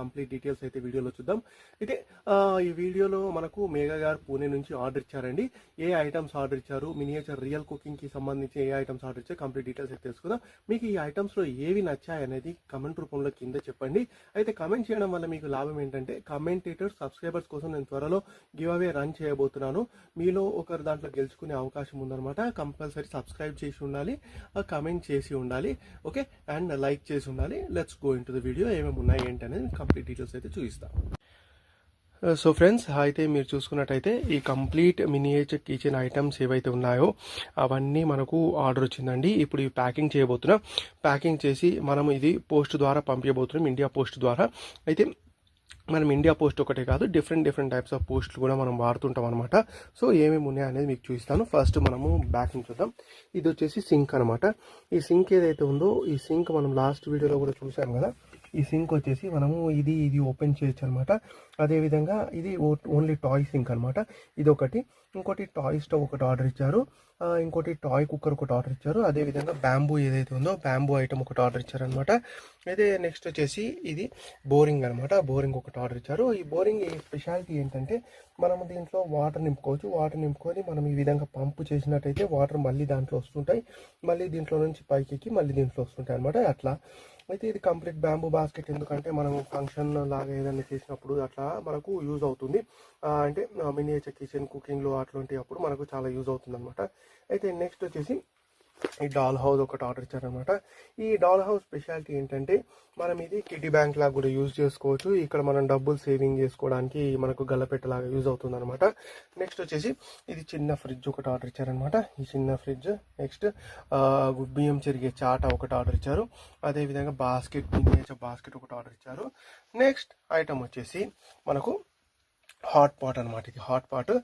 Complete details అయితే వీడియోలో చూద్దాం. అయితే ఈ వీడియోలో మనకు మేఘా గారు పూణే నుంచి ఆర్డర్ ఇచ్చారండి. ఏ ఐటమ్స్ ఆర్డర్ ఇచ్చారు, మినియేచర్ రియల్ కుకింగ్కి సంబంధించి ఏ ఐటమ్స్ ఆర్డర్ ఇచ్చారు, కంప్లీట్ డీటెయిల్స్ అయితే తెలుసుకుందాం. మీకు ఈ ఐటమ్స్లో ఏవి నచ్చాయి అనేది కమెంట్ రూపంలో కింద చెప్పండి. అయితే కమెంట్ చేయడం వల్ల మీకు లాభం ఏంటంటే కమెంటేటర్స్ సబ్స్క్రైబర్స్ కోసం నేను త్వరలో గివ్ అవే రన్ చేయబోతున్నాను. మీలో ఒకరు దాంట్లో గెలుచుకునే అవకాశం ఉందన్నమాట. కంపల్సరీ సబ్స్క్రైబ్ చేసి ఉండాలి, కమెంట్ చేసి ఉండాలి, ఓకే, అండ్ లైక్ చేసి ఉండాలి. Let's go in to the video. ఏమేమి ఉన్నాయి ఏంటి అనేది కంప్లీట్ డీటెయిల్స్ అయితే చూపిస్తాను. సో ఫ్రెండ్స్, అయితే మీరు చూసుకున్నట్టయితే ఈ కంప్లీట్ మినియేచర్ కిచెన్ ఐటమ్స్ ఏవైతే ఉన్నాయో అవన్నీ మనకు ఆర్డర్ వచ్చిందండి. ఇప్పుడు ఈ ప్యాకింగ్ చేయబోతున్నాం. ప్యాకింగ్ చేసి మనం ఇది పోస్ట్ ద్వారా పంపించబోతున్నాం, ఇండియా పోస్ట్ ద్వారా. అయితే మనం ఇండియా పోస్ట్ ఒకటే కాదు, డిఫరెంట్ టైప్స్ ఆఫ్ పోస్టులు కూడా మనం వాడుతుంటాం అనమాట. సో ఏమేమి ఉన్నాయి అనేది మీకు చూపిస్తాను. ఫస్ట్ మనము బ్యాక్ నుంచి చూద్దాం. ఇది వచ్చేసి సింక్ అనమాట. ఈ సింక్ ఏదైతే ఉందో ఈ సింక్ మనం లాస్ట్ వీడియోలో కూడా చూసాం కదా. ఈ సింక్ వచ్చేసి మనము ఇది ఓపెన్ చేయొచ్చు అనమాట. అదేవిధంగా ఇది ఓన్లీ టాయ్ సింక్ అనమాట. ఇది ఒకటి. ఇంకోటి టాయ్ స్టవ్ ఒకటి ఆర్డర్ ఇచ్చారు. ఇంకోటి టాయ్ కుక్కర్ ఒకటి ఆర్డర్ ఇచ్చారు. అదేవిధంగా బ్యాంబూ ఏదైతే ఉందో బ్యాంబూ ఐటమ్ ఒకటి ఆర్డర్ ఇచ్చారనమాట. అయితే నెక్స్ట్ వచ్చేసి ఇది బోరింగ్ అనమాట. బోరింగ్ ఒకటి ఆర్డర్ ఇచ్చారు. ఈ బోరింగ్ స్పెషాలిటీ ఏంటంటే మనము దీంట్లో వాటర్ నింపుకోవచ్చు. వాటర్ నింపుకొని మనం ఈ విధంగా పంపు చేసినట్టయితే వాటర్ మళ్ళీ దాంట్లో వస్తుంటాయి, మళ్ళీ దీంట్లో నుంచి పైకి ఎక్కి మళ్ళీ దీంట్లో వస్తుంటాయి అనమాట. అట్లా అయితే ఇది కంప్లీట్ బ్యాంబూ బాస్కెట్. ఎందుకంటే మనం ఫంక్షన్ లాగా ఏదైనా చేసినప్పుడు అట్లా మనకు యూజ్ అవుతుంది. అంటే మినియేచర్ కిచెన్ కుకింగ్లో అట్లాంటి అప్పుడు మనకు చాలా యూజ్ అవుతుంది అనమాట. అయితే నెక్స్ట్ వచ్చేసి ఈ డాల్ హౌస్ ఒకటి ఆర్డర్ ఇచ్చారనమాట. ఈ డాల్ హౌస్ స్పెషాలిటీ ఏంటంటే మనం ఇది కిడ్డీ బ్యాంక్ లాగా కూడా యూజ్ చేసుకోవచ్చు. ఇక్కడ మనం డబ్బులు సేవింగ్ చేసుకోవడానికి మనకు గల్లపెట్టలాగా యూజ్ అవుతుంది అనమాట. నెక్స్ట్ వచ్చేసి ఇది చిన్న ఫ్రిడ్జ్ ఒకటి ఆర్డర్ ఇచ్చారనమాట. ఈ చిన్న ఫ్రిడ్జ్. నెక్స్ట్ బియ్యం చెరిగే చాట ఒకటి ఆర్డర్ ఇచ్చారు. అదేవిధంగా బాస్కెట్, మినియేచర్ బాస్కెట్ ఒకటి ఆర్డర్ ఇచ్చారు. నెక్స్ట్ ఐటమ్ వచ్చేసి మనకు హాట్ పాట్ అనమాట. ఇది హాట్ పాట్.